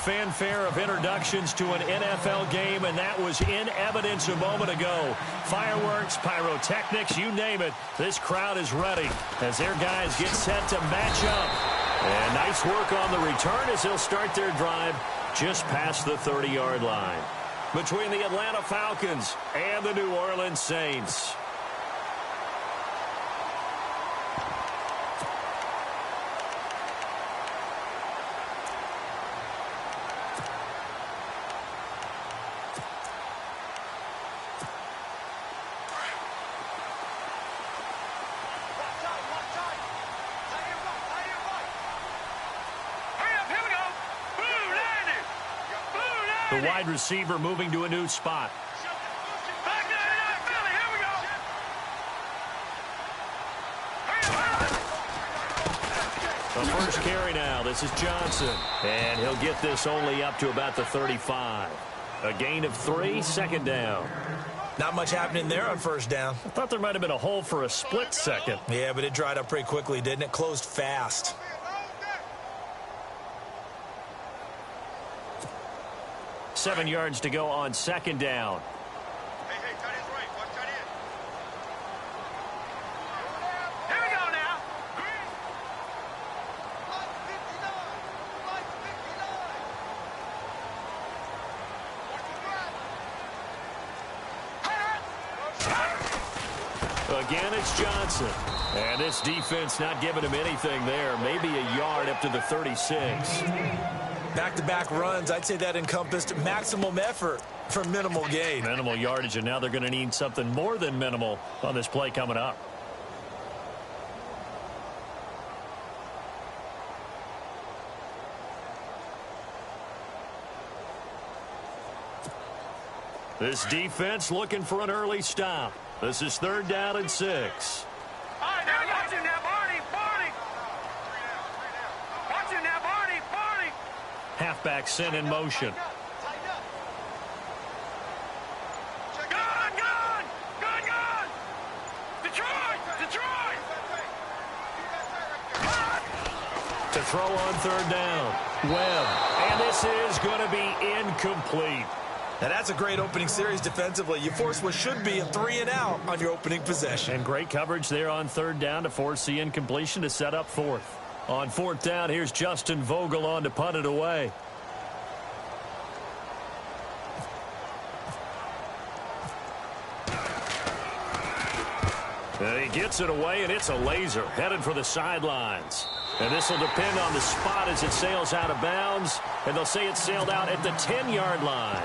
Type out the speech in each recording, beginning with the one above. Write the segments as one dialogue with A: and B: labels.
A: fanfare of introductions to an NFL game, and that was in evidence a moment ago. Fireworks, pyrotechnics, you name it. This crowd is ready as their guys get set to match up. And nice work on the return as they'll start their drive just past the 30-yard line. Between the Atlanta Falcons and the New Orleans Saints. The wide receiver moving to a new spot. The first carry now. This is Johnson. And he'll get this only up to about the 35. A gain of 3, second down.
B: Not much happening there on first down.
A: I thought there might have been a hole for a split second.
B: Yeah, but it dried up pretty quickly, didn't it? Closed fast.
A: Seven yards to go on second down.
C: Hey, tight end's right. Watch tight end.
D: Here we go now.
A: Again, it's Johnson. And this defense not giving him anything there. Maybe a yard up to the 36.
B: Back-to-back runs, I'd say that encompassed maximum effort for minimal gain.
A: Minimal yardage, and now they're going to need something more than minimal on this play coming up. This defense looking for an early stop. This is 3rd down and 6.
D: All right, now watch him now, Barney. Watch him now, Barney.
A: Halfback sent in motion.
D: Gun! Detroit!
A: To throw on 3rd down. Webb. And this is going to be incomplete.
B: Now that's a great opening series defensively. You force what should be a 3-and-out on your opening possession.
A: And great coverage there on 3rd down to force the incompletion to set up 4th. On 4th down, here's Justin Vogel on to punt it away. And he gets it away, and it's a laser headed for the sidelines. And this will depend on the spot as it sails out of bounds. And they'll say it sailed out at the 10-yard line.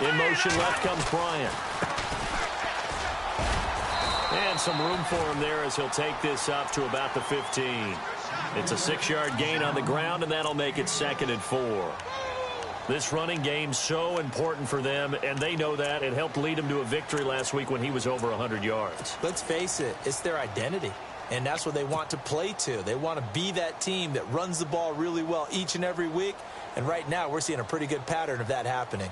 A: In motion left comes Bryant. And some room for him there as he'll take this up to about the 15. It's a 6-yard gain on the ground, and that'll make it 2nd and 4. This running game so important for them, and they know that. It helped lead them to a victory last week when he was over 100 yards.
B: Let's face it, it's their identity. And that's what they want to play to. They want to be that team that runs the ball really well each and every week. And right now, we're seeing a pretty good pattern of that happening.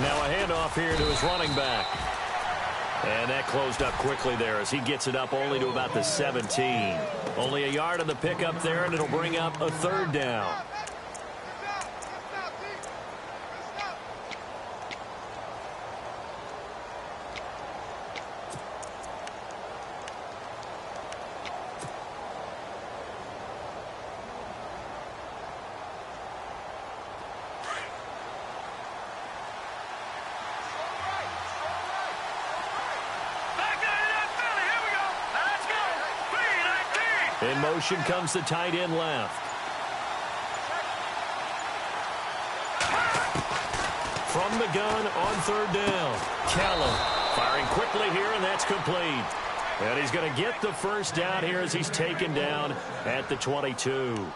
A: Now a handoff here to his running back. And that closed up quickly there as he gets it up only to about the 17. Only a yard on the pickup there, and it'll bring up a 3rd down. In motion comes the tight end left. From the gun on third down. Kelly firing quickly here, and that's complete. And he's going to get the first down here as he's taken down at the 22.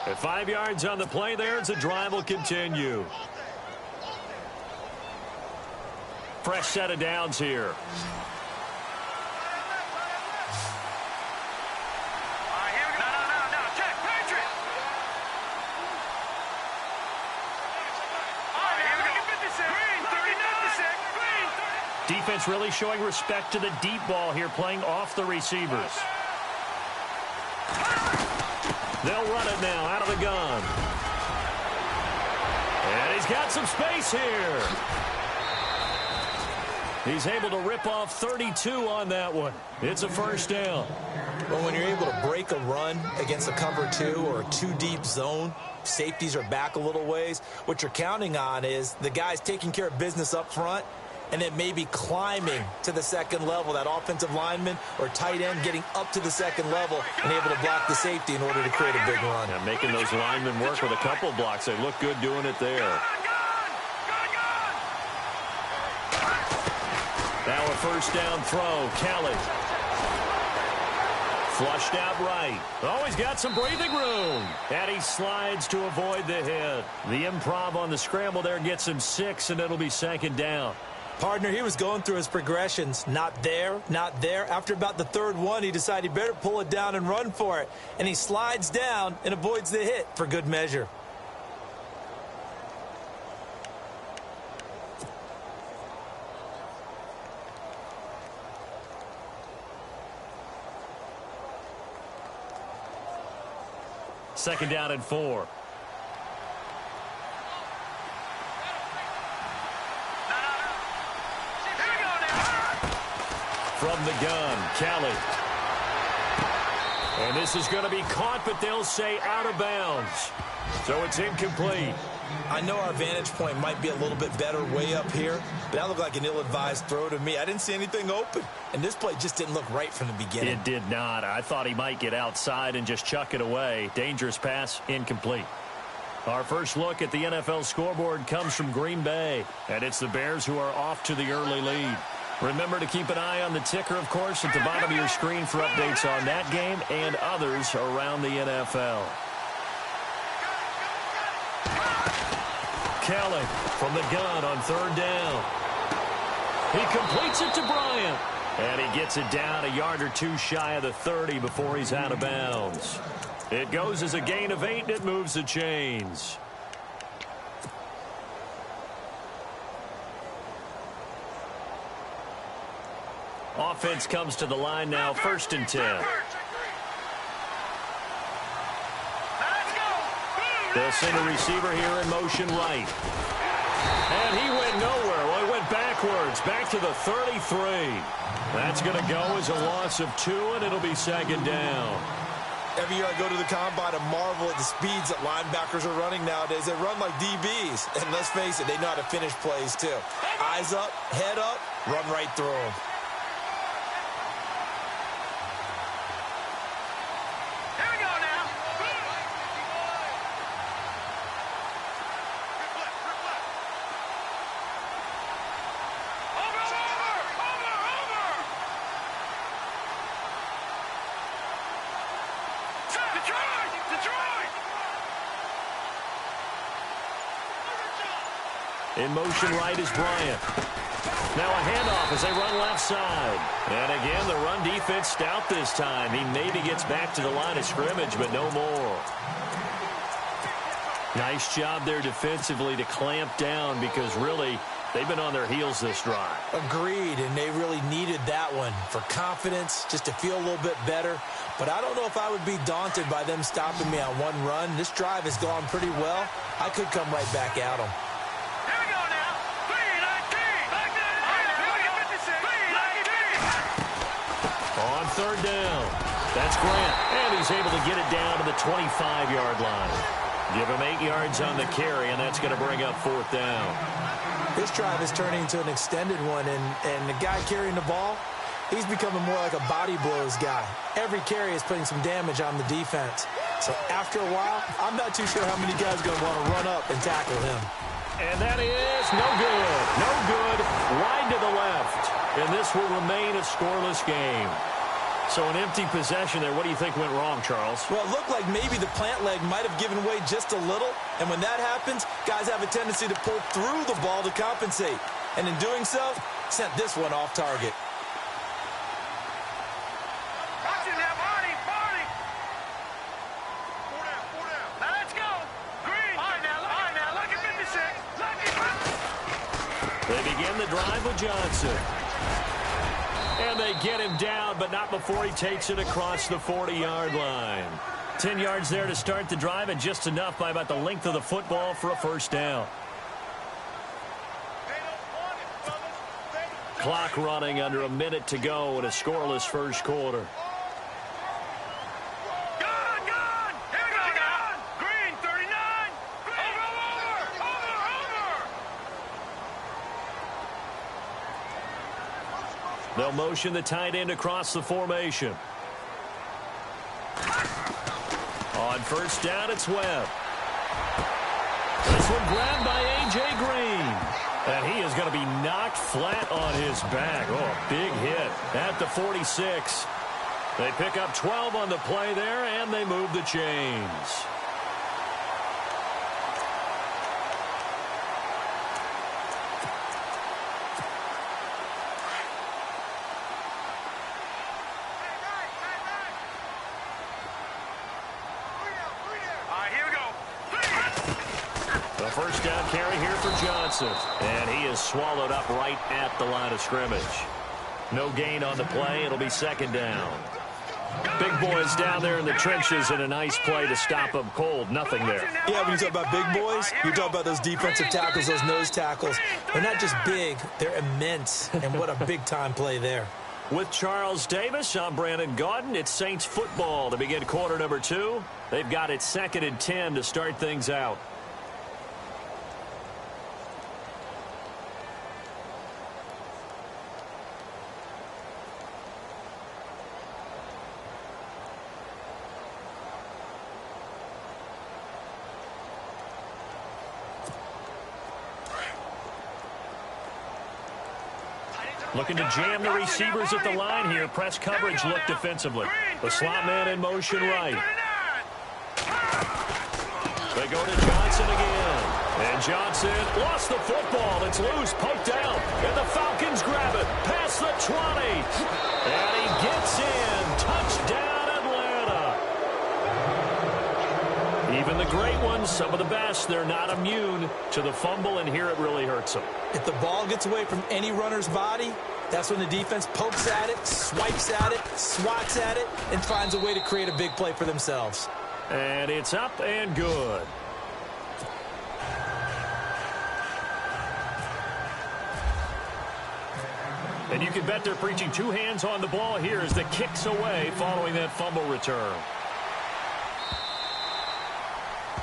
A: At 5 yards on the play there as the drive will continue. Fresh set of downs here. Defense really showing respect to the deep ball here, playing off the receivers. They'll run it now out of the gun. And he's got some space here. He's able to rip off 32 on that one. It's a first down.
B: Well, when you're able to break a run against a cover 2 or a 2-deep zone, safeties are back a little ways. What you're counting on is the guys taking care of business up front and then maybe climbing to the second level, that offensive lineman or tight end getting up to the second level and able to block the safety in order to create a big run.
A: Yeah, making those linemen work with a couple of blocks. They look good doing it there. Now a first down throw. Kelly. Flushed out right. Oh, he's got some breathing room. And he slides to avoid the hit. The improv on the scramble there gets him 6, and it'll be second down.
B: Partner, he was going through his progressions. Not there, not there. After about the third one, he decided he better pull it down and run for it. And he slides down and avoids the hit for good measure.
A: Second down and 4. From the gun, Kelly. And this is going to be caught, but they'll say out of bounds. So it's incomplete.
B: I know our vantage point might be a little bit better way up here, but that looked like an ill-advised throw to me. I didn't see anything open, and this play just didn't look right from the beginning.
A: It did not. I thought he might get outside and just chuck it away. Dangerous pass, incomplete. Our first look at the NFL scoreboard comes from Green Bay, and it's the Bears who are off to the early lead. Remember to keep an eye on the ticker, of course, at the bottom of your screen for updates on that game and others around the NFL. Kelly from the gun on third down. He completes it to Bryant. And he gets it down a yard or two shy of the 30 before he's out of bounds. It goes as a gain of 8, and it moves the chains. Offense comes to the line now, 1st and 10. They'll send a receiver here in motion right. And he went nowhere. Well, he went backwards, back to the 33. That's going to go as a loss of 2, and it'll be second down.
B: Every year I go to the combine and marvel at the speeds that linebackers are running nowadays. They run like DBs. And let's face it, they know how to finish plays too. Eyes up, head up, run right through them.
A: In motion right is Bryant. Now a handoff as they run left side. And again, the run defense stout this time. He maybe gets back to the line of scrimmage, but no more. Nice job there defensively to clamp down because really they've been on their heels this drive.
B: Agreed, and they really needed that one for confidence, just to feel a little bit better. But I don't know if I would be daunted by them stopping me on one run. This drive has gone pretty well. I could come right back at them.
A: On third down, that's Grant, and he's able to get it down to the 25-yard line. Give him 8 yards on the carry, and that's going to bring up 4th down.
B: This drive is turning into an extended one, and the guy carrying the ball, He's becoming more like a body blows guy. Every carry is putting some damage on the defense. So after a while, I'm not too sure how many guys are going to want to run up and tackle him.
A: And that is no good. No good. Wide to the left. And this will remain a scoreless game. So an empty possession there. What do you think went wrong, Charles?
B: Well, it looked like maybe the plant leg might have given way just a little. And when that happens, guys have a tendency to pull through the ball to compensate. And in doing so, sent this one off target.
D: Watching that, Barney.
C: Four down.
D: Now let's go. Green. All right, now, look at 56. Look at 50.
A: They begin the drive with Johnson. And they get him down, but not before he takes it across the 40-yard line. 10 yards there to start the drive, and just enough by about the length of the football for a first down. Clock running under a minute to go in a scoreless first quarter.
D: Gun. Here we go now. Green, 39. Over.
A: They'll motion the tight end across the formation. On first down, it's Webb. This one grabbed by A.J. Green. And he is going to be knocked flat on his back. Oh, a big hit at the 46. They pick up 12 on the play there, and they move the chains.
D: All right, here we go.
A: The first down carry here for Johnson. And he is swallowed up right at the line of scrimmage. No gain on the play. It'll be second down. Big boys down there in the trenches, and a nice play to stop them cold. Nothing there.
B: Yeah, when you talk about big boys, you're talking about those defensive tackles, those nose tackles. They're not just big, they're immense. And what a big-time play there.
A: With Charles Davis, I'm Brandon Gaudin. It's Saints football to begin quarter number 2. They've got it 2nd and 10 to start things out. Looking to jam the receivers at the line here. Press coverage look defensively. The slot man in motion right. They go to Johnson again. And Johnson lost the football. It's loose, poked out. And the Falcons grab it. Past the 20. And he gets in. Touchdown, Atlanta. Even the great ones, some of the best, they're not immune to the fumble, and here it really hurts them.
B: If the ball gets away from any runner's body, that's when the defense pokes at it, swipes at it, swats at it, and finds a way to create a big play for themselves.
A: And it's up and good. And you can bet they're preaching two hands on the ball here as the kick's away following that fumble return.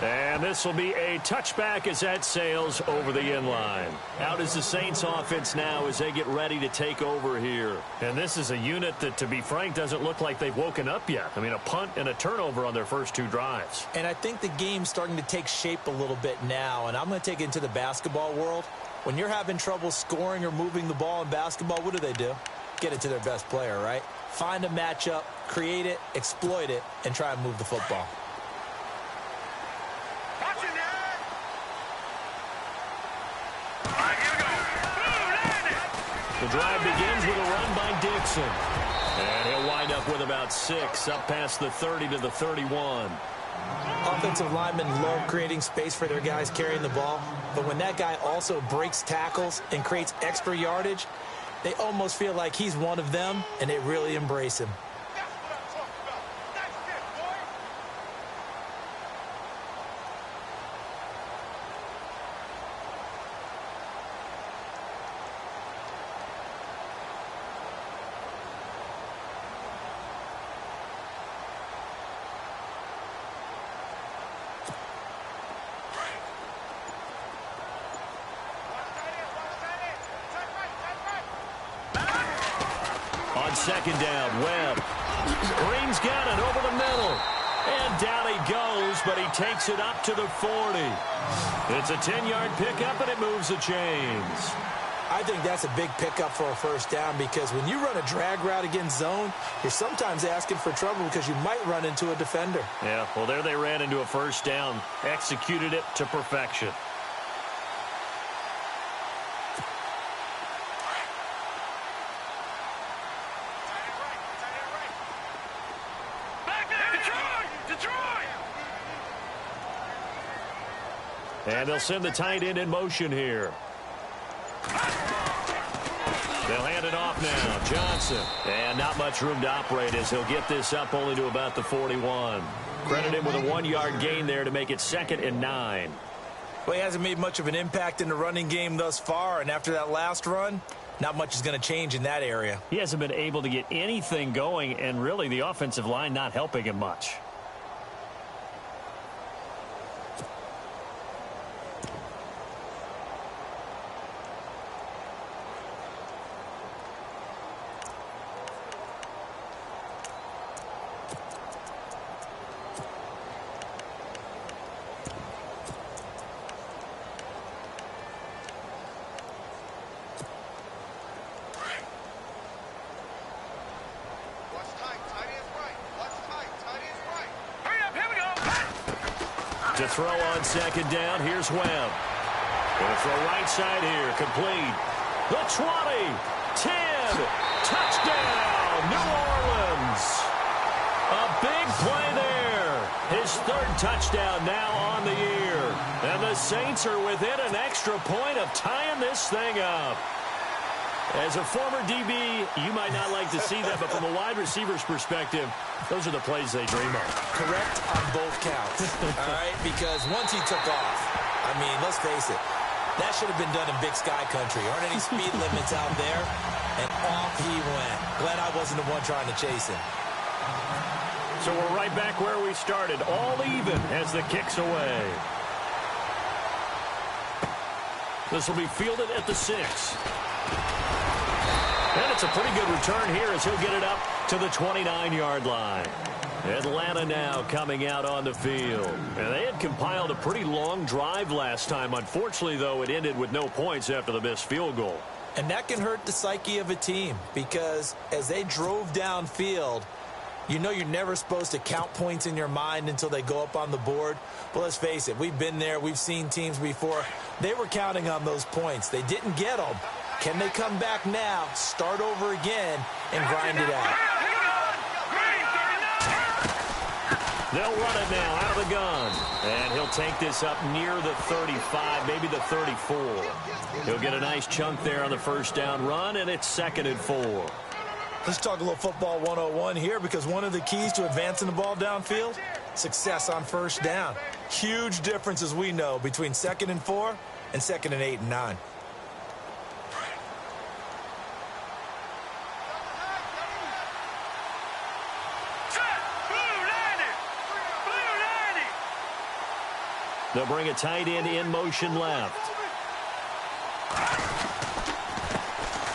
A: And this will be a touchback as that sails over the end line. Out is the Saints offense now as they get ready to take over here. And this is a unit that, to be frank, doesn't look like they've woken up yet. I mean, a punt and a turnover on their first two drives.
B: And I think the game's starting to take shape a little bit now, and I'm going to take it into the basketball world. When you're having trouble scoring or moving the ball in basketball, what do? Get it to their best player, right? Find a matchup, create it, exploit it, and try and move the football.
A: The drive begins with a run by Dixon. And he'll wind up with about 6, up past the 30 to the 31.
B: Offensive linemen love creating space for their guys carrying the ball, but when that guy also breaks tackles and creates extra yardage, they almost feel like he's one of them, and they really embrace him.
A: On On second down, Webb. Green's got it over the middle. And down he goes, but he takes it up to the 40. It's a 10-yard pickup, and it moves the chains.
B: I think that's a big pickup for a first down because when you run a drag route against zone, you're sometimes asking for trouble because you might run into a defender.
A: Yeah, well, there they ran into a first down. Executed it to perfection. And they'll send the tight end in motion here. They'll hand it off now. Johnson. And not much room to operate as he'll get this up only to about the 41. Credit him with a 1-yard gain there to make it 2nd and 9.
B: Well, he hasn't made much of an impact in the running game thus far, and after that last run, not much is going to change in that area.
A: He hasn't been able to get anything going, and really the offensive line not helping him much. To throw on second down, here's Webb. Going to throw right side here, complete. The 20, 10, touchdown, New Orleans. A big play there. His 3rd touchdown now on the year. And the Saints are within an extra point of tying this thing up. As a former DB, you might not like to see that, but from a wide receiver's perspective, those are the plays they dream of.
B: Correct on both counts, all right? Because once he took off, I mean, let's face it, that should have been done in Big Sky Country. Aren't any speed limits out there? And off he went. Glad I wasn't the one trying to chase him.
A: So we're right back where we started, all even as the kick's away. This will be fielded at the 6. And it's a pretty good return here as he'll get it up to the 29-yard line. Atlanta now coming out on the field. And they had compiled a pretty long drive last time. Unfortunately, though, it ended with no points after the missed field goal.
B: And that can hurt the psyche of a team because as they drove downfield, you know you're never supposed to count points in your mind until they go up on the board. But let's face it, we've been there. We've seen teams before. They were counting on those points. They didn't get them. Can they come back now, start over again, and grind it out?
A: They'll run it now out of the gun. And he'll take this up near the 35, maybe the 34. He'll get a nice chunk there on the first down run, and it's 2nd and 4.
B: Let's talk a little football 101 here because one of the keys to advancing the ball downfield, success on first down. Huge difference, as we know, between 2nd and 4 and 2nd and 8 and 9.
A: They'll bring a tight end in motion left.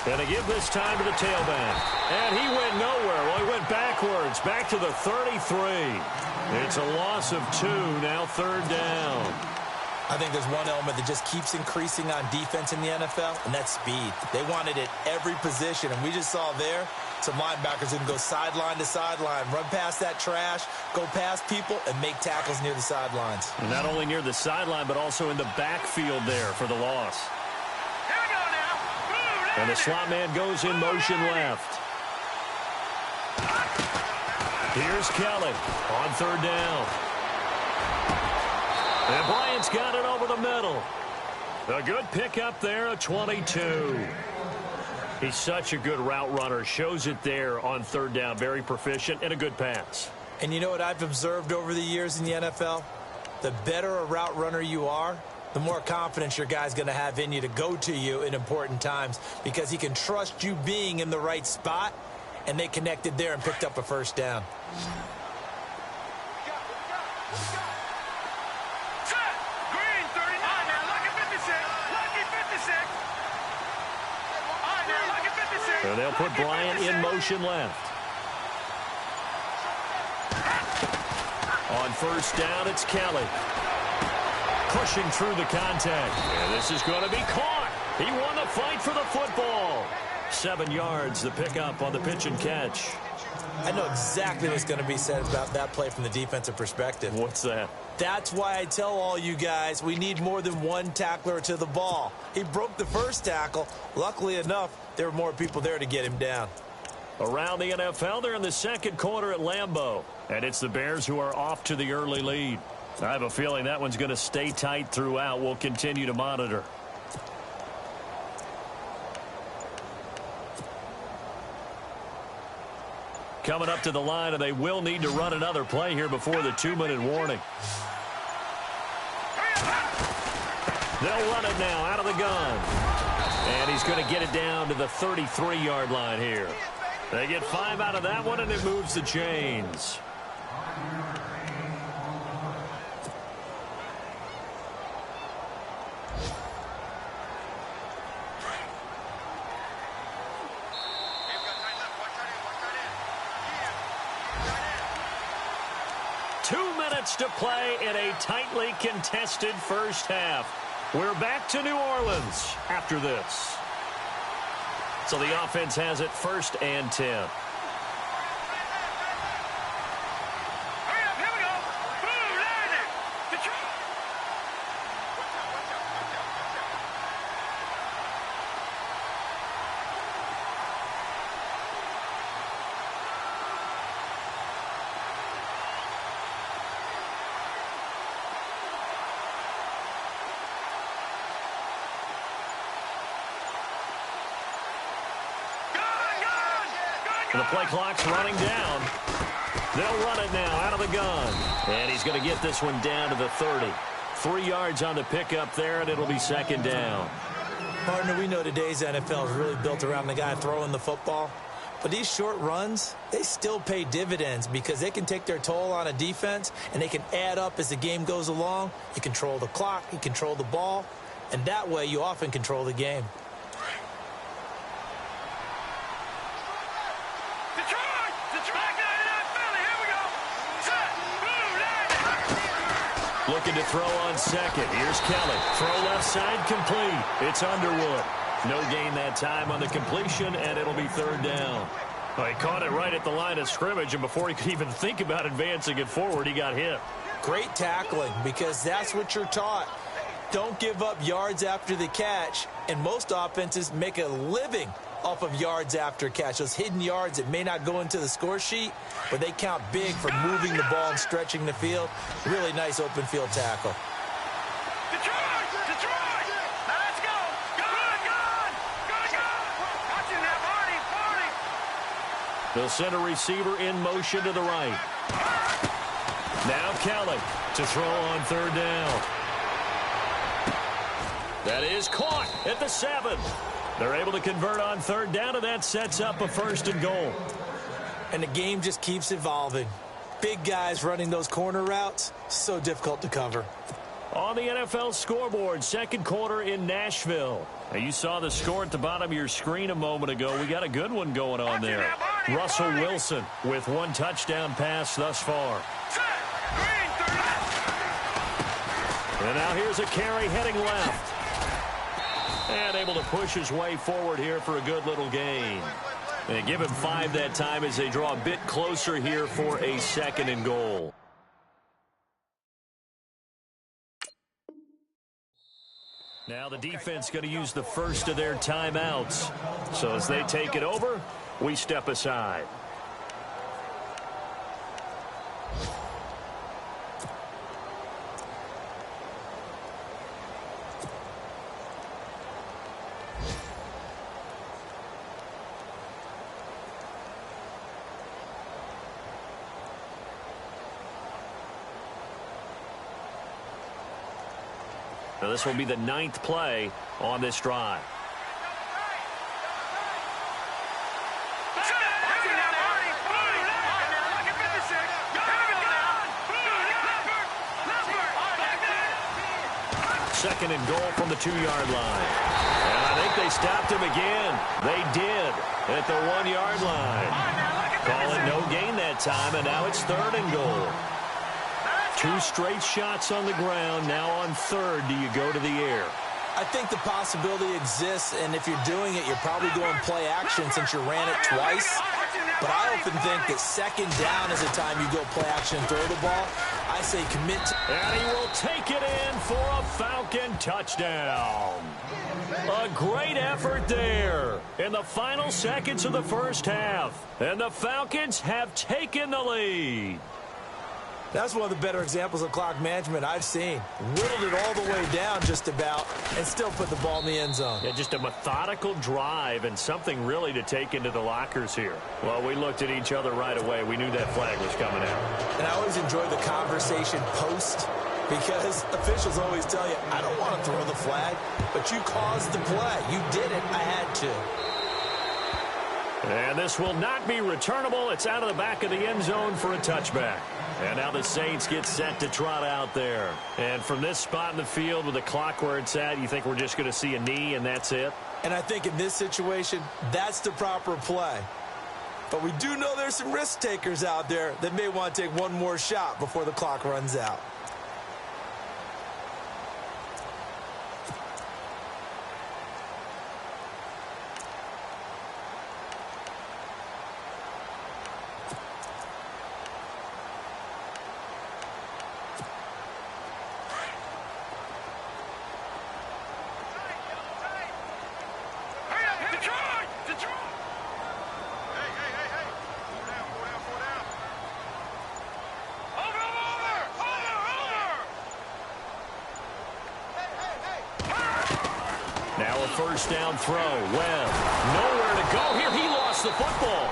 A: And they give this time to the tailback. And he went nowhere. Well, he went backwards, back to the 33. It's a loss of 2, now 3rd down.
B: I think there's one element that just keeps increasing on defense in the NFL, and that's speed. They want it at every position, and we just saw there some linebackers who can go sideline to sideline, run past that trash, go past people, and make tackles near the sidelines.
A: And not only near the sideline, but also in the backfield there for the loss.
D: Here we go now.
A: And the slot man goes in motion left. Here's Kelly on 3rd down. And Bryant's got it over the middle. A good pickup there, a 22. He's such a good route runner. Shows it there on 3rd down. Very proficient and a good pass.
B: And you know what I've observed over the years in the NFL? The better a route runner you are, the more confidence your guy's going to have in you to go to you in important times because he can trust you being in the right spot, and they connected there and picked up a first down.
D: Green 39. Now lucky 56. Lucky 56. All right, now lucky 56.
A: So they'll put Bryant in motion left. On first down, it's Kelly. Pushing through the contact. And this is going to be caught. He won the fight for the football. 7 yards, the pickup on the pitch and catch.
B: I know exactly what's going to be said about that play from the defensive perspective.
A: What's that?
B: That's why I tell all you guys we need more than one tackler to the ball. He broke the first tackle. Luckily enough, there were more people there to get him down.
A: Around the NFL, they're in the second quarter at Lambeau. And it's the Bears who are off to the early lead. I have a feeling that one's going to stay tight throughout. We'll continue to monitor. Coming up to the line, and they will need to run another play here before the 2-minute warning. They'll run it now out of the gun. And he's going to get it down to the 33-yard line here. They get 5 out of that one, and it moves the chains. To play in a tightly contested first half. We're back to New Orleans after this. So the offense has it 1st and 10. The play clock's running down. They'll run it now out of the gun. And he's going to get this one down to the 30. 3 yards on the pickup there, and it'll be 2nd down.
B: Partner, we know today's NFL is really built around the guy throwing the football. But these short runs, they still pay dividends because they can take their toll on a defense, and they can add up as the game goes along. You control the clock, you control the ball, and that way you often control the game.
A: Looking to throw on second. Here's Kelly. Throw left side complete. It's Underwood. No gain that time on the completion, and it'll be 3rd down. Well, he caught it right at the line of scrimmage, and before he could even think about advancing it forward, he got hit.
B: Great tackling, because that's what you're taught. Don't give up yards after the catch, and most offenses make a living off of yards after catch. Those hidden yards that may not go into the score sheet, but they count big for moving the ball and stretching the field. Really nice open field tackle.
D: Detroit! Detroit! Now let's go! Good! Watching that, Barney!
A: They'll send a receiver in motion to the right. Now Kelly to throw on 3rd down. That is caught at the 7. They're able to convert on 3rd down, and that sets up a 1st and goal.
B: And the game just keeps evolving. Big guys running those corner routes, so difficult to cover.
A: On the NFL scoreboard, 2nd quarter in Nashville. Now, you saw the score at the bottom of your screen a moment ago. We got a good one going on there. Russell Wilson with 1 touchdown pass thus far. And now here's a carry heading left. And able to push his way forward here for a good little gain. They give him 5 that time as they draw a bit closer here for a 2nd and goal. Now the defense going to use the first of their timeouts. So as they take it over, we step aside. Now this will be the 9th play on this drive. Second and goal from the 2-yard line. And I think they stopped him again. They did. at the 1-yard line. Call it no gain that time, and now it's 3rd and goal. 2 straight shots on the ground. Now on 3rd, do you go to the air?
B: I think the possibility exists, and if you're doing it, you're probably going play action since you ran it twice. But I often think that 2nd down is the time you go play action and throw the ball. I say commit to...
A: And he will take it in for a Falcon touchdown. A great effort there in the final seconds of the first half. And the Falcons have taken the lead.
B: That's one of the better examples of clock management I've seen. Whittled it all the way down just about and still put the ball in the end zone.
A: Yeah, just a methodical drive and something really to take into the lockers here. Well, we looked at each other right away. We knew that flag was coming out.
B: And I always enjoy the conversation post because officials always tell you, I don't want to throw the flag, but you caused the play. You did it. I had to.
A: And this will not be returnable. It's out of the back of the end zone for a touchback. And now the Saints get set to trot out there. And from this spot in the field with the clock where it's at, you think we're just going to see a knee and that's it?
B: And I think in this situation, that's the proper play. But we do know there's some risk takers out there that may want to take one more shot before the clock runs out.
A: Now a first down throw. Webb, nowhere to go here. He lost the football.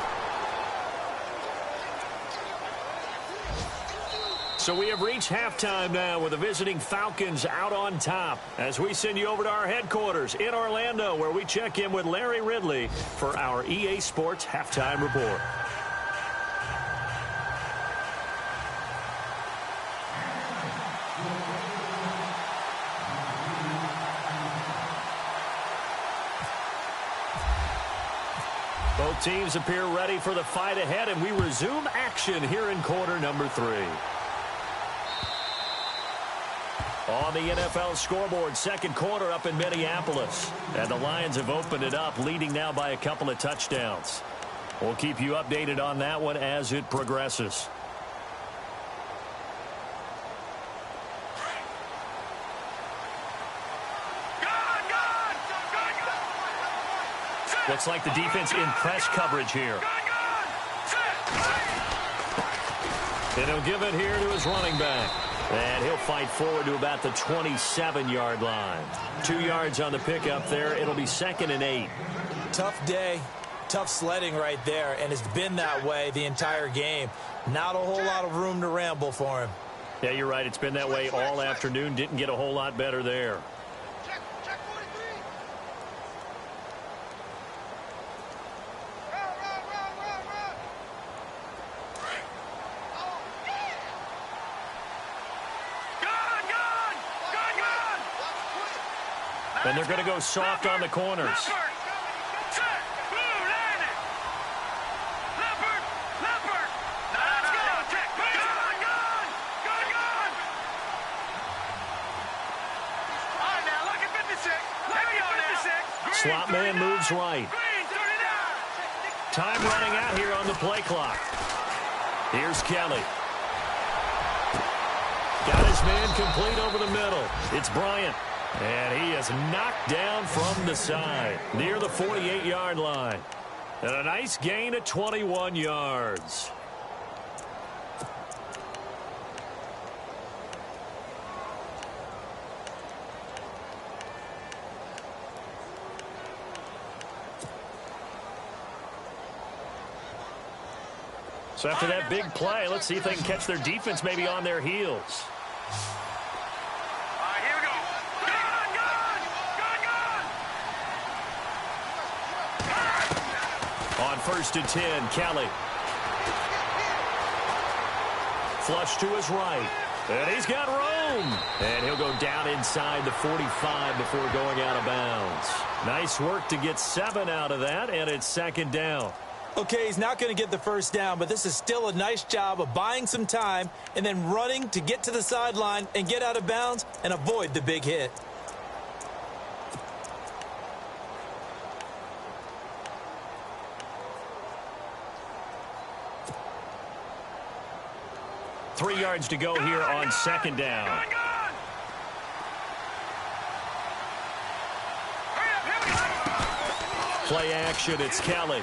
A: So we have reached halftime now with the visiting Falcons out on top as we send you over to our headquarters in Orlando where we check in with Larry Ridley for our EA Sports Halftime Report. Both teams appear ready for the fight ahead, and we resume action here in quarter number 3. On the NFL scoreboard, second quarter up in Minneapolis. And the Lions have opened it up, leading now by a couple of touchdowns. We'll keep you updated on that one as it progresses. Looks like the defense in press coverage here. And he'll give it here to his running back. And he'll fight forward to about the 27-yard line. 2 yards on the pickup there. It'll be 2nd and 8.
B: Tough day, tough sledding right there, and it's been that way the entire game. Not a whole lot of room to ramble for him.
A: Yeah, you're right. It's been that way all afternoon. Didn't get a whole lot better there. And they're going to go soft on the corners. Slot man moves right. Time running out here on the play clock. Here's Kelly. Got his man complete over the middle. It's Bryant. And he is knocked down from the side near the 48-yard line. And a nice gain of 21 yards. So after that big play, let's see if they can catch their defense maybe on their heels. On 1st and 10, Kelly. Flush to his right. And he's got room. boom! And he'll go down inside the 45 before going out of bounds. Nice work to get 7 out of that, and it's second down.
B: Okay, he's not going to get the first down, but this is still a nice job of buying some time and then running to get to the sideline and get out of bounds and avoid the big hit.
A: Three yards to go here on second down. Play action, it's Kelly.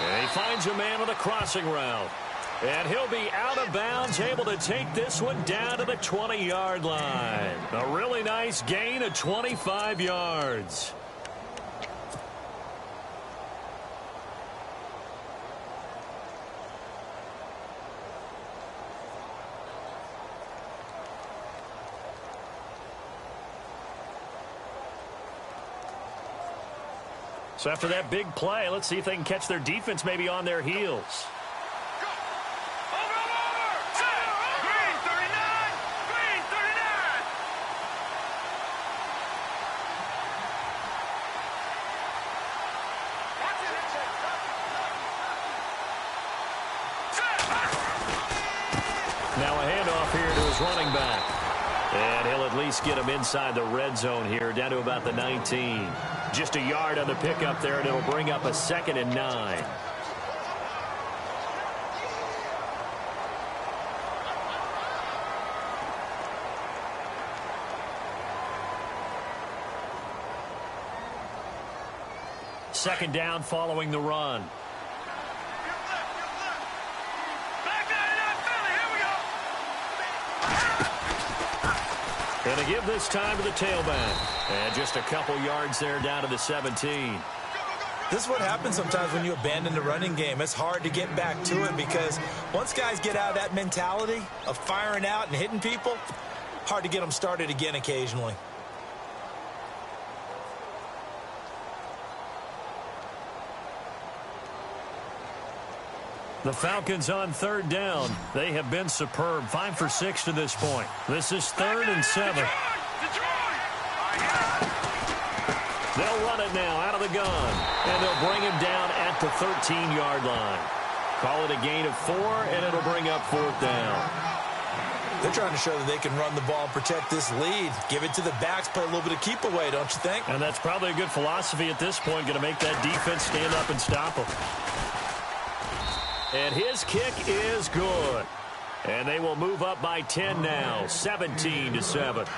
A: And he finds a man on the crossing route. And he'll be out of bounds, able to take this one down to the 20-yard line. A really nice gain of 25 yards. So after that big play, let's see if they can catch their defense maybe on their heels.
D: Green 39! Green 39!
A: Now a handoff here to his running back. And he'll at least get him inside the red zone here, down to about the 19. Just a yard on the pickup there, and it'll bring up a 2nd and 9. Second down following the run. Going to give this time to the tailback. And just a couple yards there down to the 17.
B: This is what happens sometimes when you abandon the running game. It's hard to get back to it because once guys get out of that mentality of firing out and hitting people, hard to get them started again occasionally.
A: The Falcons on third down. They have been superb. 5 for 6 to this point. This is 3rd and 7. They'll run it now out of the gun. And they'll bring him down at the 13-yard line. Call it a gain of 4, and it'll bring up 4th down.
B: They're trying to show that they can run the ball and protect this lead. Give it to the backs, play a little bit of keep away, don't you think?
A: And that's probably a good philosophy at this point. Going to make that defense stand up and stop them. And his kick is good. And they will move up by 10 now, 17-7.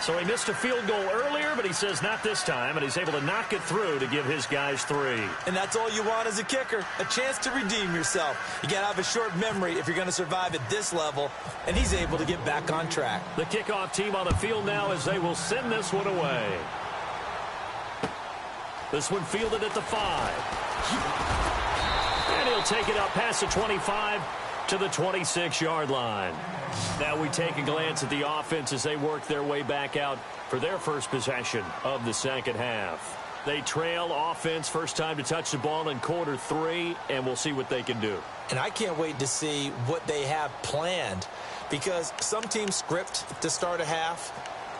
A: So he missed a field goal earlier, but he says not this time, and he's able to knock it through to give his guys 3.
B: And that's all you want as a kicker, a chance to redeem yourself. You got to have a short memory if you're going to survive at this level, and he's able to get back on track.
A: The kickoff team on the field now as they will send this one away. This one fielded at the 5. And he'll take it up past the 25 to the 26-yard line. Now we take a glance at the offense as they work their way back out for their first possession of the second half. They trail offense, first time to touch the ball in quarter 3, and we'll see what they can do.
B: And I can't wait to see what they have planned because some teams script to start a half.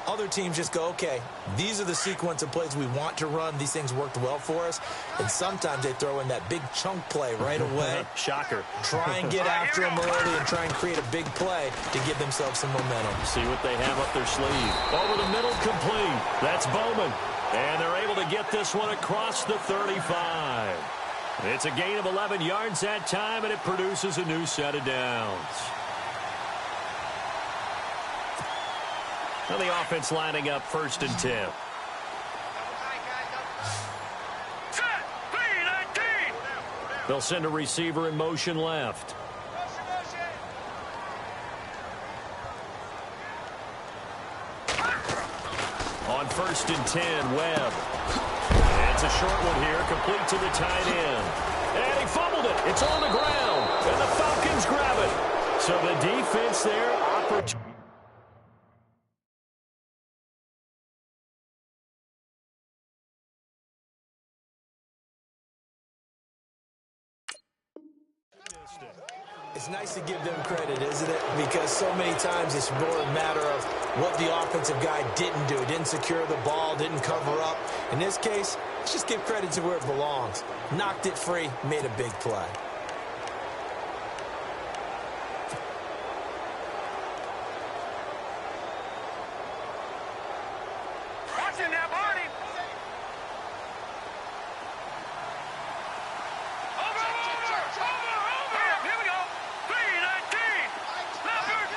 B: Other teams just go, okay, these are the sequence of plays we want to run. These things worked well for us. And sometimes they throw in that big chunk play right away.
A: Shocker.
B: Try and get after them early and try and create a big play to give themselves some momentum.
A: See what they have up their sleeve. Over the middle, complete. That's Bowman. And they're able to get this one across the 35. It's a gain of 11 yards that time, and it produces a new set of downs. Now the offense lining up 1st and 10. They'll send a receiver in motion left. On 1st and 10, Webb. It's a short one here, complete to the tight end. And he fumbled it. It's on the ground. And the Falcons grab it. So the defense there, opportunity.
B: It's nice to give them credit, isn't it? Because so many times it's more a matter of what the offensive guy didn't do. Didn't secure the ball, didn't cover up. In this case, let's just give credit to where it belongs. Knocked it free, made a big play.
D: Watching that body. Over. Here we go. 319. Leopard.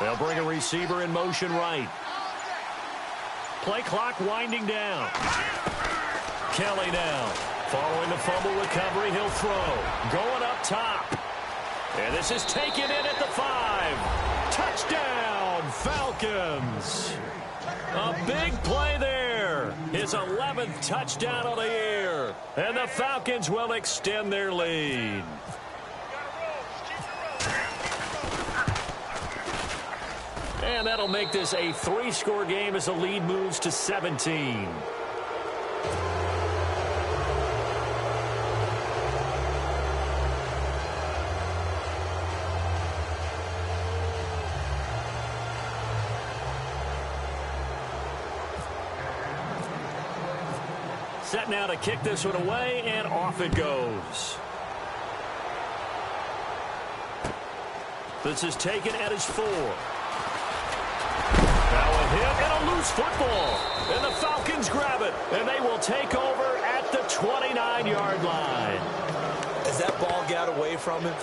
A: They'll bring a receiver in motion right. Play clock winding down. Kelly now. Following the fumble recovery, he'll throw. Going up top. And this is taken in at the 5. Touchdown, Falcons. A big play there. His 11th touchdown of the year. And the Falcons will extend their lead. And that'll make this a 3-score game as the lead moves to 17. Set now to kick this one away, and off it goes. This is taken at his 4. Now a hit and a loose football. And the Falcons grab it, and they will take over at the 29-yard line.
B: As that ball got away from him,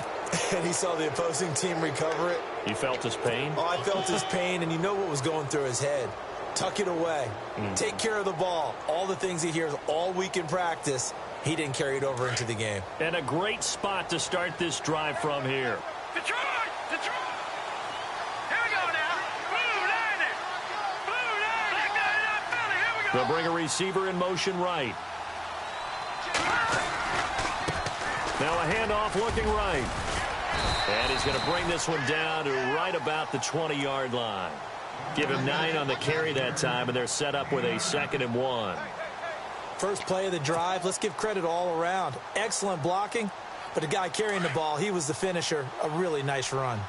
B: and he saw the opposing team recover it.
A: You felt his pain?
B: Oh, I felt his pain, and you know what was going through his head. Tuck it away. Take care of the ball. All the things he hears all week in practice, he didn't carry it over into the game.
A: And a great spot to start this drive from here.
D: Detroit! Here we go now. Blue landing. Here we go.
A: They'll bring a receiver in motion right. Now a handoff looking right. And he's going to bring this one down to right about the 20-yard line. Give him 9 on the carry that time, and they're set up with a 2nd and 1.
B: First play of the drive, let's give credit all around. Excellent blocking, but the guy carrying the ball, he was the finisher. A really nice run.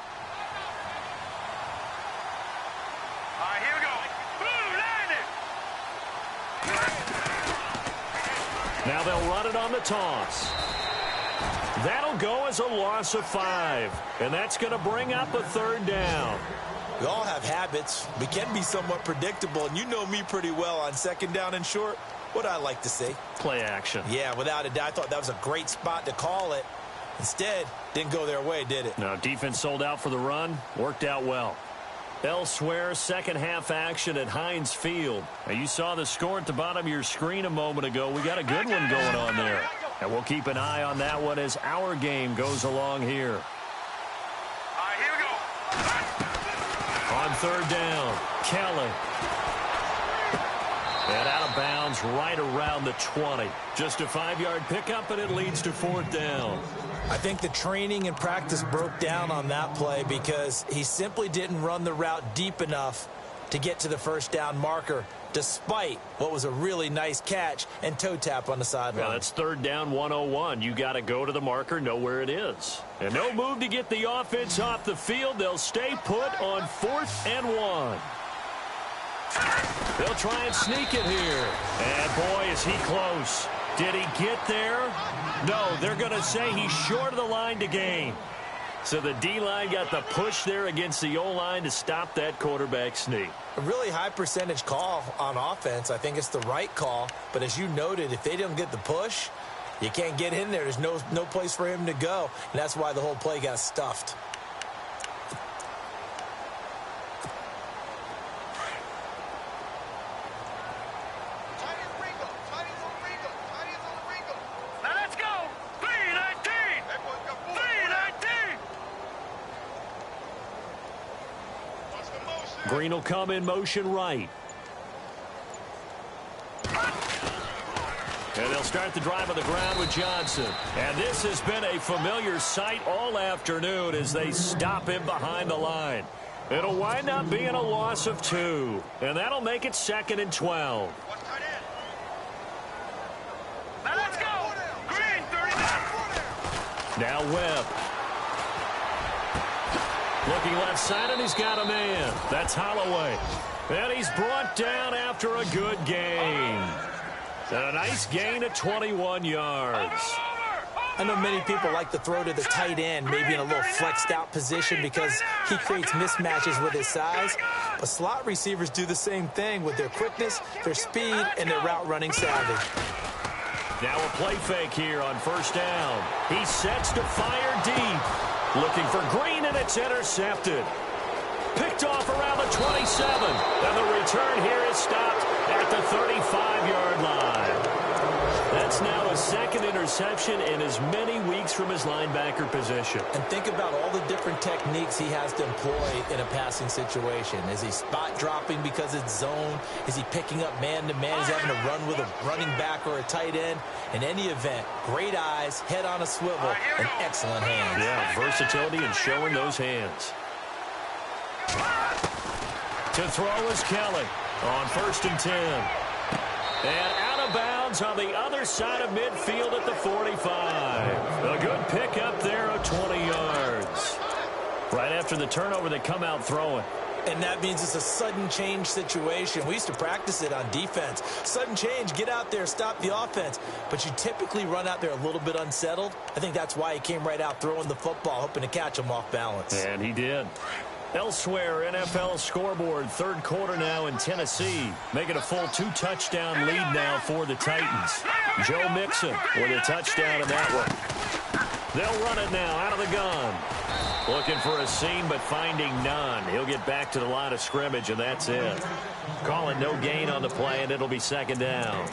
D: All right, here we go. Blue landing.
A: Now they'll run it on the toss. That'll go as a loss of 5, and that's going to bring up a 3rd down.
B: We all have habits. We can be somewhat predictable, and you know me pretty well on 2nd down and short. What I like to see.
A: Play action.
B: Yeah, without a doubt. I thought that was a great spot to call it. Instead, didn't go their way, did it?
A: Now, defense sold out for the run. Worked out well. Elsewhere, second half action at Heinz Field. Now, you saw the score at the bottom of your screen a moment ago. We got a good one going on there. And we'll keep an eye on that one as our game goes along here.
D: All right, here we go.
A: On 3rd down, Kelly. And out of bounds right around the 20. Just a 5-yard pickup, and it leads to 4th down.
B: I think the training and practice broke down on that play because he simply didn't run the route deep enough to get to the 1st down marker, despite what was a really nice catch and toe tap on the sideline.
A: Well, that's 3rd down 101. You got to go to the marker, know where it is. And no move to get the offense off the field. They'll stay put on 4th and 1. They'll try and sneak it here. And, boy, is he close. Did he get there? No, they're going to say he's short of the line to gain. So the D-line got the push there against the O-line to stop that quarterback sneak.
B: A really high percentage call on offense. I think it's the right call. But as you noted, if they didn't get the push, you can't get in there. There's no place for him to go. And that's why the whole play got stuffed.
D: Now let's go. 319. 319.
A: Green will come in motion right. And they'll start the drive on the ground with Johnson. And this has been a familiar sight all afternoon as they stop him behind the line. It'll wind up being a loss of 2. And that'll make it 2nd and 12. Now Webb. Looking left side, and he's got a man. That's Holloway. And he's brought down after a good gain. And a nice gain of 21 yards.
B: I know many people like to throw to the tight end, maybe in a little flexed out position because he creates mismatches with his size. But slot receivers do the same thing with their quickness, their speed, and their route running savvy.
A: Now a play fake here on first down. He sets to fire deep. Looking for Green, and it's intercepted. Picked off around the 27. And the return here is stopped at the 35-yard line. That's now a second interception in as many weeks from his linebacker position.
B: And think about all the different techniques he has to employ in a passing situation. Is he spot dropping because it's zone? Is he picking up man-to-man? Is he having to run with a running back or a tight end? In any event, great eyes, head on a swivel, and excellent hands.
A: Yeah, versatility and showing those hands. To throw is Kelly on 1st and 10. And out of bounds on the other side of midfield at the 45. A good pickup there of 20 yards. Right after the turnover, they come out throwing.
B: And that means it's a sudden change situation. We used to practice it on defense. Sudden change, get out there, stop the offense. But you typically run out there a little bit unsettled. I think that's why he came right out throwing the football, hoping to catch him off balance.
A: And he did. Elsewhere, NFL scoreboard, third quarter now in Tennessee, making a full 2-touchdown lead now for the Titans. Joe Mixon with a touchdown in that one. They'll run it now out of the gun. Looking for a seam, but finding none. He'll get back to the line of scrimmage, and that's it. Calling no gain on the play, and it'll be second down.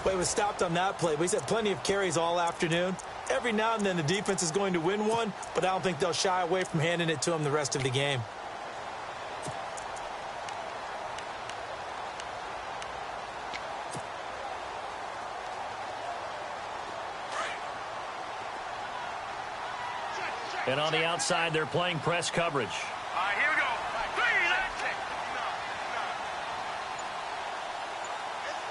B: Well, he was stopped on that play, but he's had plenty of carries all afternoon. Every now and then the defense is going to win one, but I don't think they'll shy away from handing it to him the rest of the game.
A: And on the outside, they're playing press coverage.
D: All right, here we go. 3, that's it.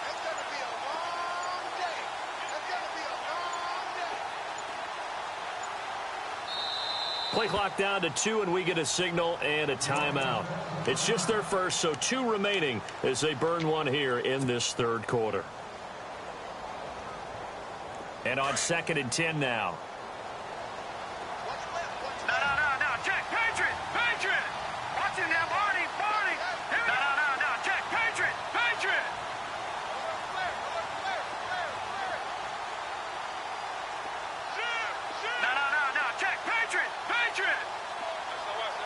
C: It's going to be a long day. It's going to be a long day.
A: Play clock down to 2, and we get a signal and a timeout. It's just their first, so 2 remaining as they burn one here in this third quarter. And on 2nd and 10 now.
D: No. Check. Patriot. Watch him now, Barney. No. Check. Patriot. No. Check. Patriot.
C: That's the West.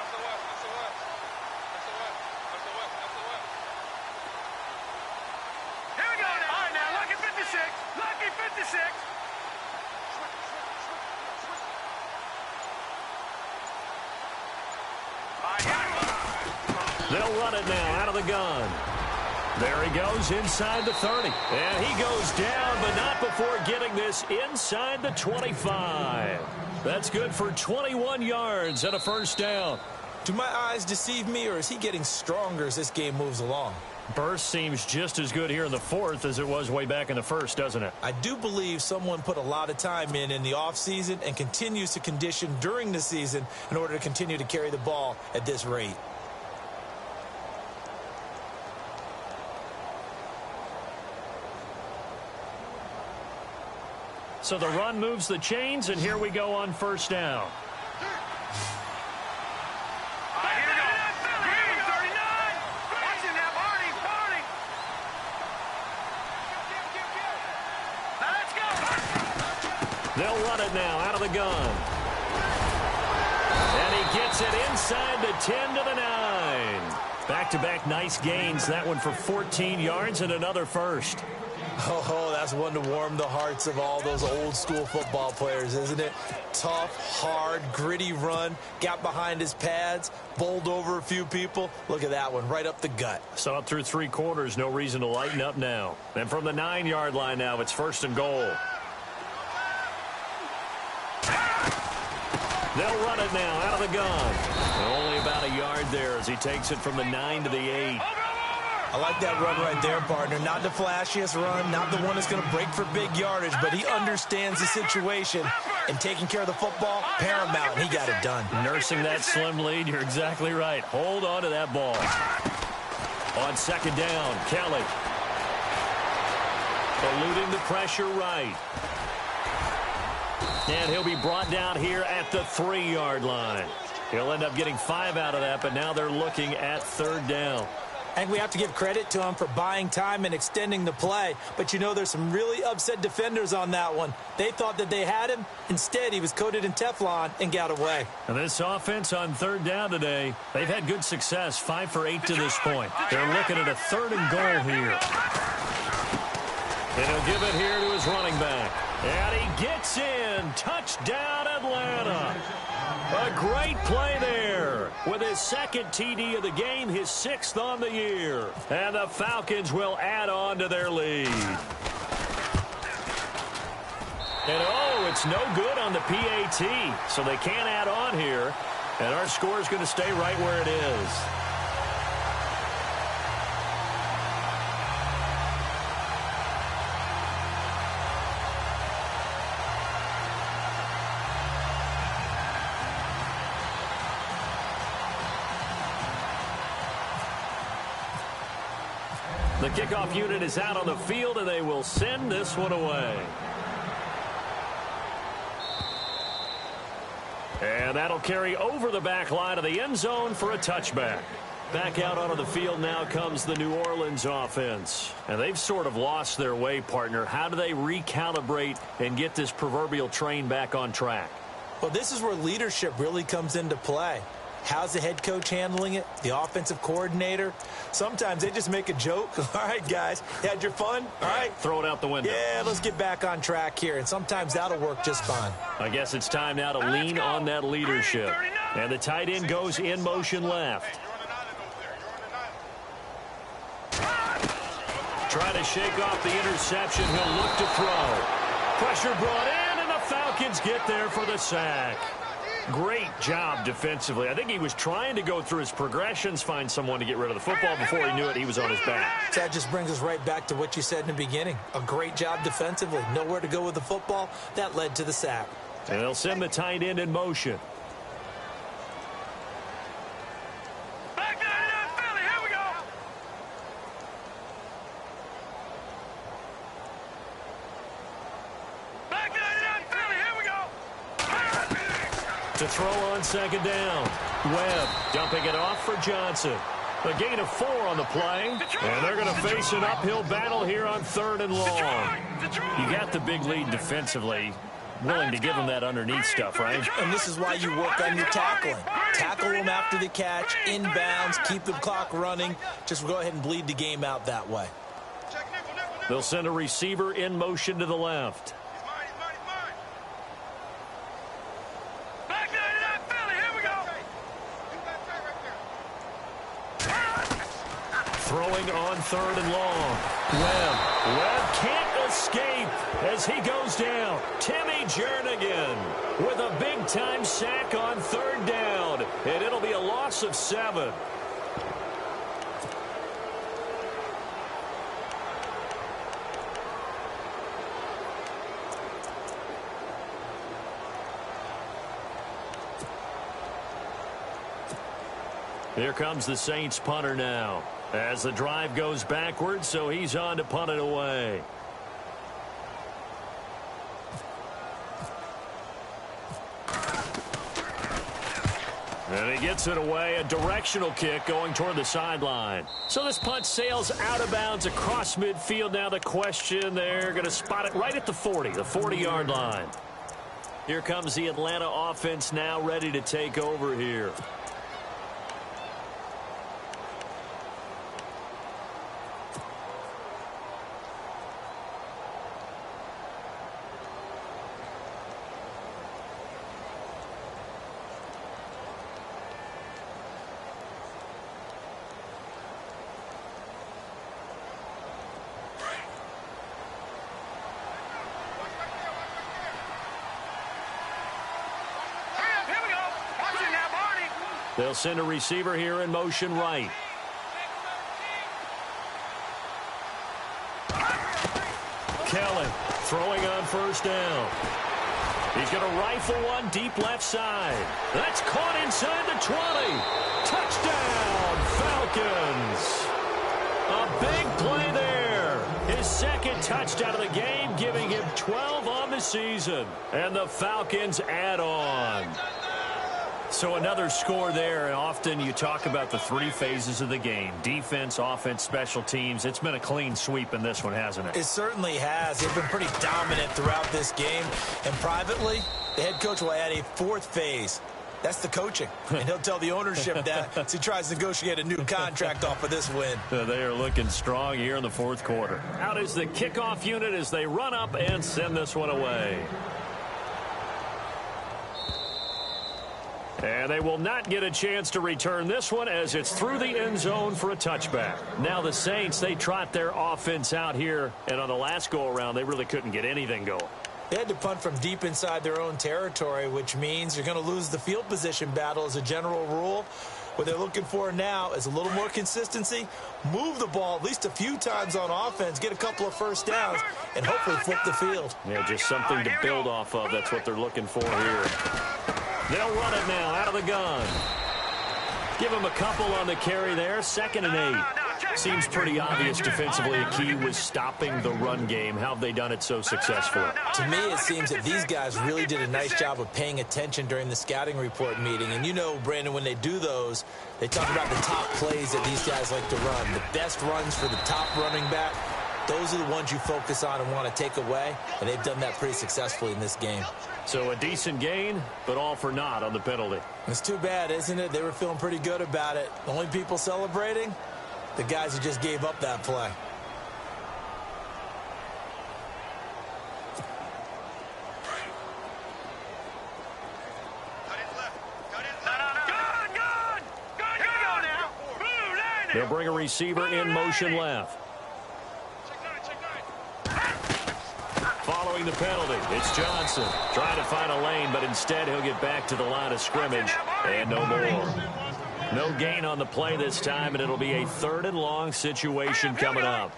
D: Here we go now. All right, now, lucky 56.
A: They'll run it now out of the gun. There he goes inside the 30. And he goes down, but not before getting this inside the 25. That's good for 21 yards and a first down.
B: Do my eyes deceive me, or is he getting stronger as this game moves along?
A: Burst seems just as good here in the fourth as it was way back in the first, doesn't it?
B: I do believe someone put a lot of time in the offseason and continues to condition during the season in order to continue to carry the ball at this rate.
A: So the run moves the chains, and here we go on first down. They'll run it now out of the gun. And he gets it inside the 10 to the 9. Back-to-back nice gains. That one for 14 yards and another first.
B: Oh, that's one to warm the hearts of all those old-school football players, isn't it? Tough, hard, gritty run. Got behind his pads, bowled over a few people. Look at that one, right up the gut.
A: Saw it through 3 quarters. No reason to lighten up now. And from the 9-yard line now, it's 1st and goal. They'll run it now out of the gun. Only about a yard there as he takes it from the 9 to the 8.
B: I like that run right there, partner. Not the flashiest run, not the one that's going to break for big yardage, but he understands the situation, And taking care of the football, paramount. He got it done.
A: Nursing that slim lead, you're exactly right. Hold on to that ball. On second down, Kelly. Eluding the pressure right. And he'll be brought down here at the 3-yard line. He'll end up getting 5 out of that, but now they're looking at third down.
B: I think we have to give credit to him for buying time and extending the play. But, you know, there's some really upset defenders on that one. They thought that they had him. Instead, he was coated in Teflon and got away.
A: And this offense on third down today, they've had good success, 5 for 8 to this point. They're looking at a 3rd and goal here. And he'll give it here to his running back. And he gets in. Touchdown, Atlanta. A great play there. With his 2nd TD of the game, his 6th on the year. And the Falcons will add on to their lead. And oh, it's no good on the PAT. So they can't add on here. And our score is going to stay right where it is. The kickoff unit is out on the field, and they will send this one away. And that'll carry over the back line of the end zone for a touchback. Back out onto the field now comes the New Orleans offense. And they've sort of lost their way, partner. How do they recalibrate and get this proverbial train back on track?
B: Well, this is where leadership really comes into play. How's the head coach handling it? The offensive coordinator? Sometimes they just make a joke. All right, guys, you had your fun? All right.
A: Throw it out the window.
B: Yeah, let's get back on track here. And sometimes that'll work just fine.
A: I guess it's time now to lean on that leadership. And the tight end goes in motion left. Try to shake off the interception. He'll look to throw. Pressure brought in, and the Falcons get there for the sack. Great job defensively. I think he was trying to go through his progressions, find someone to get rid of the football. Before he knew it, he was on his back.
B: That just brings us right back to what you said in the beginning. A great job defensively. Nowhere to go with the football. That led to the sack.
A: And they'll send the tight end in motion.
D: Back to the Philly. Here we go. Back to the Philly. Here we go.
A: To throw on second down. Webb dumping it off for Johnson. A gain of 4 on the play. And they're going to face an uphill battle here on 3rd and long. You got the big lead defensively. Willing to give them that underneath stuff, right?
B: And this is why you work on your tackling. Tackle them after the catch, inbounds, keep the clock running. Just go ahead and bleed the game out that way.
A: They'll send a receiver in motion to the left. Throwing on 3rd and long. Webb can't escape as he goes down. Timmy Jernigan with a big-time sack on 3rd down. And it'll be a loss of 7. Here comes the Saints punter now. As the drive goes backwards, so he's on to punt it away. And he gets it away, a directional kick going toward the sideline. So this punt sails out of bounds across midfield. Now the question, they're going to spot it right at the 40, the 40-yard line. Here comes the Atlanta offense now ready to take over here. They'll send a receiver here in motion right. Kelly throwing on 1st down. He's going to rifle one deep left side. That's caught inside the 20. Touchdown, Falcons. A big play there. His second touchdown of the game, giving him 12 on the season. And the Falcons add on. So another score there, and often you talk about the three phases of the game. Defense, offense, special teams. It's been a clean sweep in this one, hasn't it?
B: It certainly has. They've been pretty dominant throughout this game. And privately, the head coach will add a fourth phase. That's the coaching. And he'll tell the ownership that as he tries to negotiate a new contract off of this win.
A: They are looking strong here in the fourth quarter. Out is the kickoff unit as they run up and send this one away. And they will not get a chance to return this one as it's through the end zone for a touchback. Now the Saints, they trot their offense out here, and on the last go-around, they really couldn't get anything going.
B: They had to punt from deep inside their own territory, which means you're going to lose the field position battle as a general rule. What they're looking for now is a little more consistency, move the ball at least a few times on offense, get a couple of first downs, and hopefully flip the field.
A: Yeah, just something to build off of. That's what they're looking for here. They'll run it now out of the gun. Give him a couple on the carry there. 2nd and 8. Seems pretty obvious defensively. A key was stopping the run game. How have they done it so successfully?
B: To me, it seems that these guys really did a nice job of paying attention during the scouting report meeting. And you know, Brandon, when they do those, they talk about the top plays that these guys like to run. The best runs for the top running back. Those are the ones you focus on and want to take away, and they've done that pretty successfully in this game.
A: So a decent gain, but all for naught on the penalty.
B: It's too bad, isn't it? They were feeling pretty good about it. The only people celebrating, the guys who just gave up that play.
A: They'll bring a receiver in motion left. Following the penalty, it's Johnson trying to find a lane, but instead he'll get back to the line of scrimmage and no more. No gain on the play this time, and it'll be a 3rd and long situation coming up.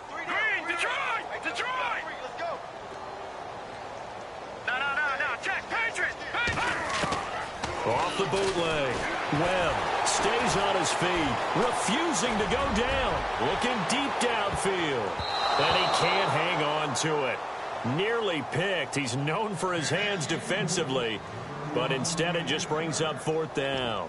A: Off the bootleg. Webb stays on his feet, refusing to go down, looking deep downfield, and he can't hang on to it. Nearly picked. He's known for his hands defensively, but instead it just brings up 4th down.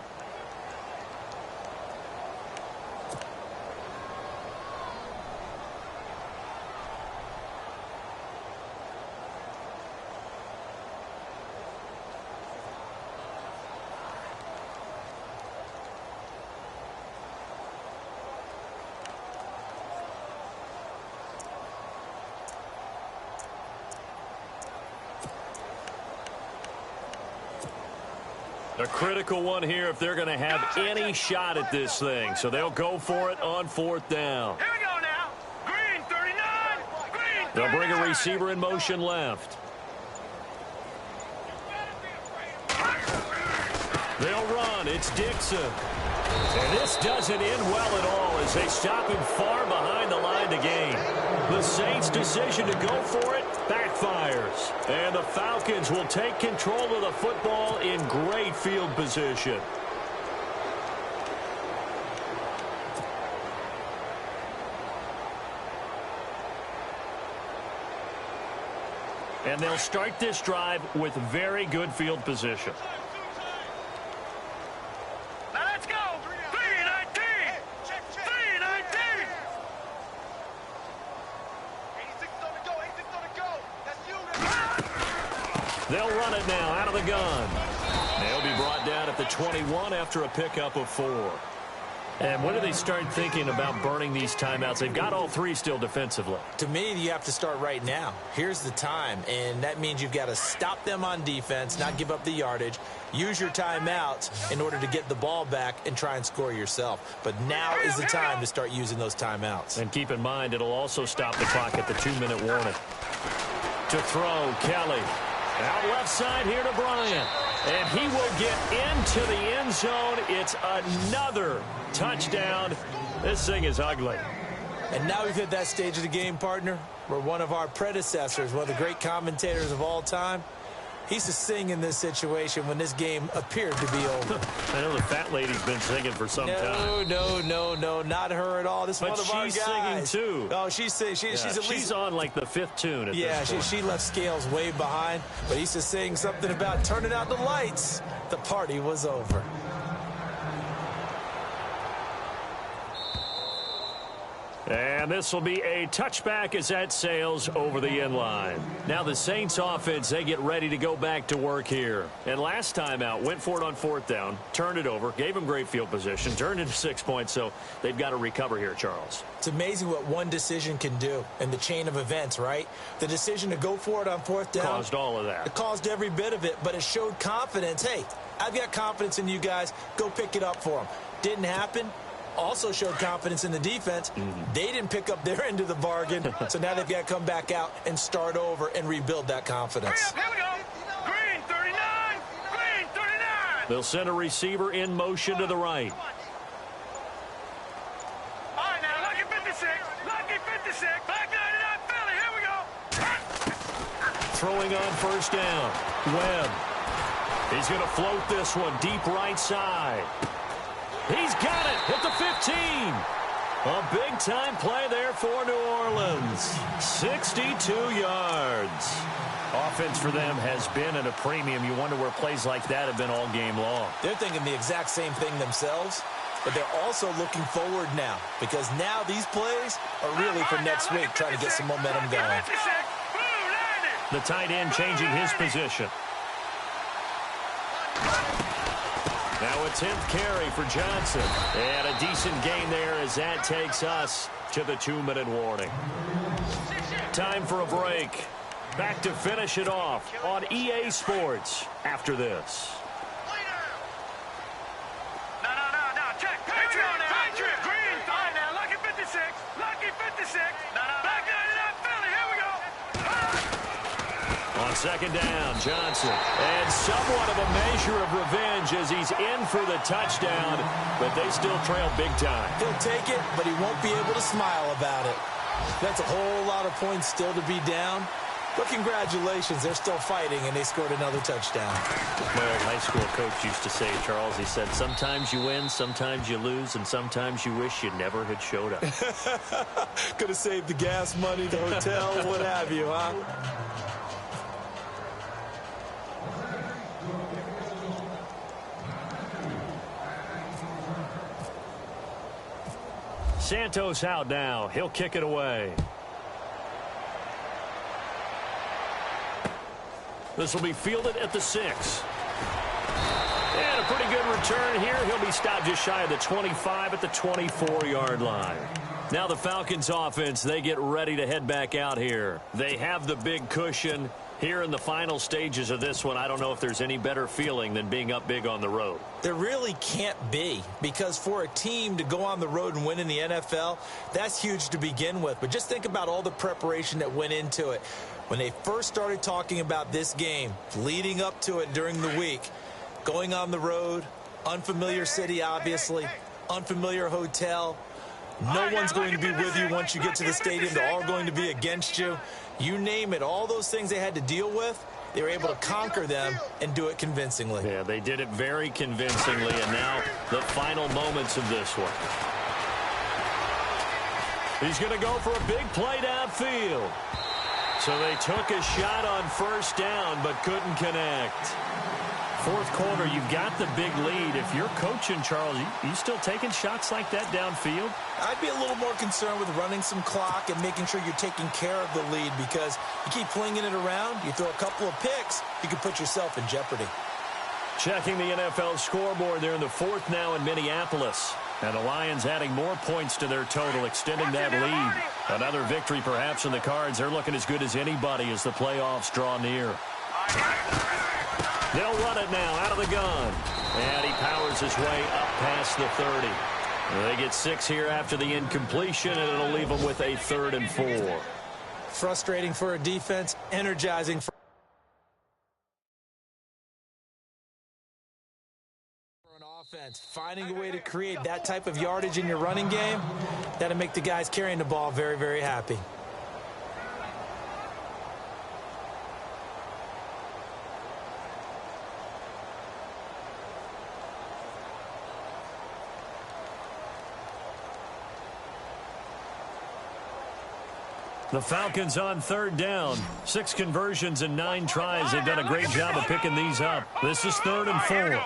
A: A critical one here if they're going to have any shot at this thing. So they'll go for it on 4th down.
D: Here we go now. Green 39. Green 39.
A: They'll bring a receiver in motion left. They'll run. It's Dixon. And this doesn't end well at all as they stop him far behind the line to gain. The Saints' decision to go for it backfires. And the Falcons will take control of the football in great field position. And they'll start this drive with very good field position.
D: Now let's go. 319. 319.
C: 86 on the go. 86 on the go. That's you.
A: They'll run it now out of the gun. They'll be brought down at the 21 after a pickup of 4. And when do they start thinking about burning these timeouts? They've got all 3 still defensively.
B: To me, you have to start right now. Here's the time, and that means you've got to stop them on defense, not give up the yardage, use your timeouts in order to get the ball back and try and score yourself. But now is the time to start using those timeouts.
A: And keep in mind, it'll also stop the clock at the 2-minute warning. To throw, Kelly. Out left side here to Bryant. And he will get into the end zone. It's another touchdown. This thing is ugly.
B: And now we've hit that stage of the game, partner, where one of our predecessors, one of the great commentators of all time, He's to sing in this situation when this game appeared to be over.
A: I know the fat lady's been singing for some time.
B: No, not her at all. This is one of our guys.
A: But she's singing too.
B: Oh, she's singing. She's at least...
A: She's on like the 5th tune at this point.
B: She left Scales way behind, but he's just saying something about turning out the lights. The party was over.
A: And this will be a touchback as that sails over the end line. Now the Saints offense, they get ready to go back to work here. And last time out, went for it on 4th down, turned it over, gave them great field position, turned into 6 points, so they've got to recover here, Charles.
B: It's amazing what one decision can do in the chain of events, right? The decision to go for it on 4th down.
A: Caused all of that.
B: It caused every bit of it, but it showed confidence. Hey, I've got confidence in you guys. Go pick it up for them. Didn't happen. Also showed confidence in the defense. They didn't pick up their end of the bargain, so now they've got to come back out and start over and rebuild that confidence.
D: Here we go. Green 39. Green 39.
A: They'll send a receiver in motion to the right.
D: All right, now, lucky 56. Lucky 56. Back 99 Philly. Here we go.
A: Throwing on 1st down. Webb. He's going to float this one deep right side. He's got it at the 15. A big-time play there for New Orleans. 62 yards. Offense for them has been at a premium. You wonder where plays like that have been all game long.
B: They're thinking the exact same thing themselves, but they're also looking forward now because now these plays are really for next week, trying to get some momentum going.
A: The tight end changing his position. Now a 10th carry for Johnson. And a decent gain there as that takes us to the 2-minute warning. Time for a break. Back to finish it off on EA Sports after this.
D: No. Check. Patriot. Green. All right, now. Lucky 56. Lucky 56. Back 99 Philly. Here we go.
A: On 2nd down, Johnson. And somewhat of a measure of revenge as he's in for the touchdown, but they still trail big time.
B: He'll take it, but he won't be able to smile about it. That's a whole lot of points still to be down. But congratulations, they're still fighting, and they scored another touchdown.
A: My old high school coach used to say, Charles, he said, sometimes you win, sometimes you lose, and sometimes you wish you never had showed up.
B: Could have saved the gas money, the hotel, what have you, huh?
A: Santos out now. He'll kick it away. This will be fielded at the 6. And a pretty good return here. He'll be stopped just shy of the 25 at the 24-yard line. Now the Falcons offense, they get ready to head back out here. They have the big cushion. Here in the final stages of this one, I don't know if there's any better feeling than being up big on the road.
B: There really can't be, because for a team to go on the road and win in the NFL, that's huge to begin with. But just think about all the preparation that went into it. When they first started talking about this game, leading up to it during the week, going on the road, unfamiliar city, obviously, unfamiliar hotel. No one's going to be with you once you get to the stadium. They're all going to be against you. You name it, all those things they had to deal with, they were able to conquer them and do it convincingly.
A: Yeah, they did it very convincingly, and now the final moments of this one. He's going to go for a big play downfield. So they took a shot on 1st down, but couldn't connect. 4th quarter, you've got the big lead. If you're coaching, Charles, you still taking shots like that downfield?
B: I'd be a little more concerned with running some clock and making sure you're taking care of the lead, because you keep flinging it around, you throw a couple of picks, you can put yourself in jeopardy.
A: Checking the NFL scoreboard there in the 4th now in Minneapolis. And the Lions adding more points to their total, extending that lead. Another victory perhaps in the cards. They're looking as good as anybody as the playoffs draw near. They'll run it now out of the gun. And he powers his way up past the 30. They get 6 here after the incompletion, and it'll leave them with a 3rd and 4.
B: Frustrating for a defense, energizing for an offense. Finding a way to create that type of yardage in your running game, that'll make the guys carrying the ball very, very happy.
A: The Falcons on third down. 6 conversions and 9 tries. They've done a great job of picking these up. This is 3rd and 4.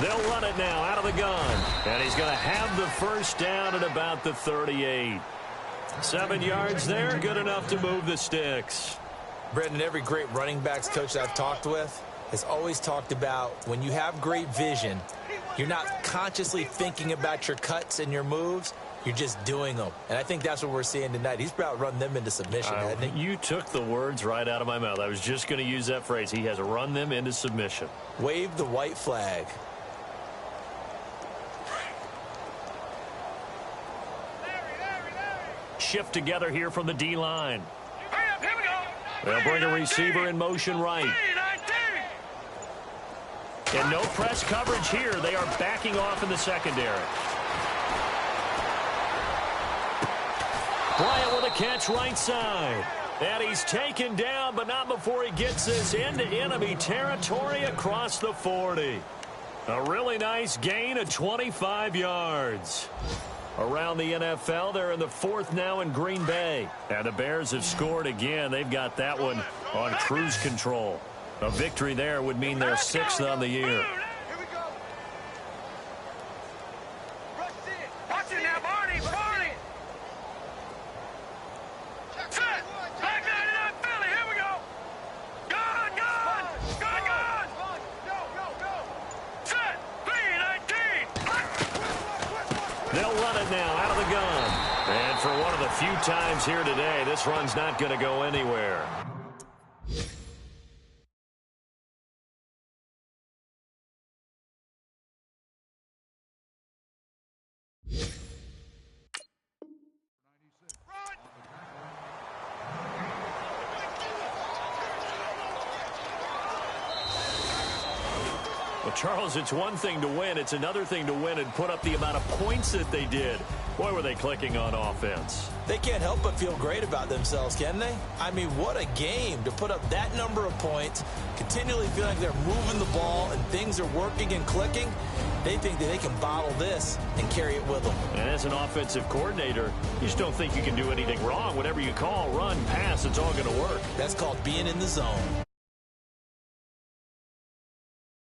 A: They'll run it now out of the gun. And he's going to have the first down at about the 38. 7 yards there, good enough to move the sticks.
B: Brendan, every great running backs coach I've talked with has always talked about when you have great vision, you're not consciously thinking about your cuts and your moves. You're just doing them. And I think that's what we're seeing tonight. He's about to run them into submission, hasn't he?
A: You took the words right out of my mouth. I was just going to use that phrase. He has run them into submission.
B: Wave the white flag.
A: Shift together here from the D-line.
D: Here we go.
A: They'll bring a receiver in motion right. And no press coverage here. They are backing off in the secondary. Bryant with a catch right side. And he's taken down, but not before he gets this into enemy territory across the 40. A really nice gain of 25 yards. Around the NFL, they're in the 4th now in Green Bay. And the Bears have scored again. They've got that one on cruise control. A victory there would mean they're 6th on the year.
C: Here we go. Rush in.
D: Watch it now, Barney. Set. Back 99 Philly. Here we go. Gone.
C: Go.
D: Set. 3-19.
A: They'll run it now out of the gun. And for one of the few times here today, this run's not going to go anywhere. Well, Charles, it's one thing to win. It's another thing to win and put up the amount of points that they did. Boy, were they clicking on offense.
B: They can't help but feel great about themselves, can they? I mean, what a game to put up that number of points, continually feel like they're moving the ball and things are working and clicking. They think that they can bottle this and carry it with them.
A: And as an offensive coordinator, you just don't think you can do anything wrong. Whatever you call, run, pass, it's all going to work.
B: That's called being in the zone.